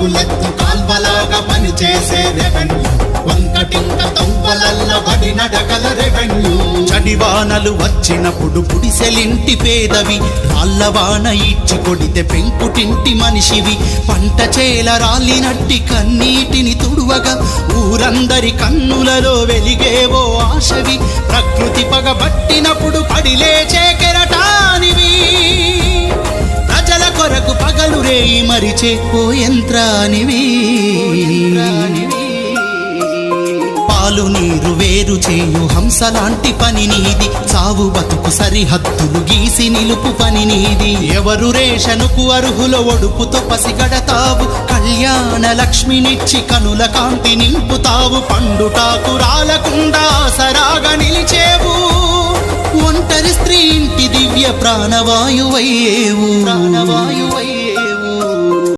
పరుగులెత్తు కాల్వలాగా పనిచేసే రెవెన్యూ వంకటింక తవ్వలల్ల బడి నడకల రెవెన్యూ చడివానలు వచ్చినప్పుడు పుడిసెలింటి పేదవి రాళ్ళవాన ఇచ్చి కొడితే పెంకుటింటి మనిషివి పంట చేల రాలినట్టి కన్నీటిని తుడువగా ఊరందరి కన్నులలో వెలిగేవో ఆశవి ప్రకృతి పగబట్టినప్పుడు పడిలేచే కెరటానివి ప్రజల కొరకు పగలు రేయి మరిచే ఓ యంత్రానివి పాలు నీరు వేరు చేయు హంసలాంటి పని నీది చావు బతుకు సరిహద్దులు గీసి నిలుపు పని నీది ఎవరు రేషనుకు అర్హుల ఒడుపుతో పసిగడతావు కళ్యాణ లక్ష్మినిచ్చి కనుల కాంతి నింపుతావు పండుటాకు రాలకుండా ఆసరాగా నిలిచేవు ఒంటరి స్త్రీ ఇంటి దివ్య ప్రాణవాయువయ్యేవు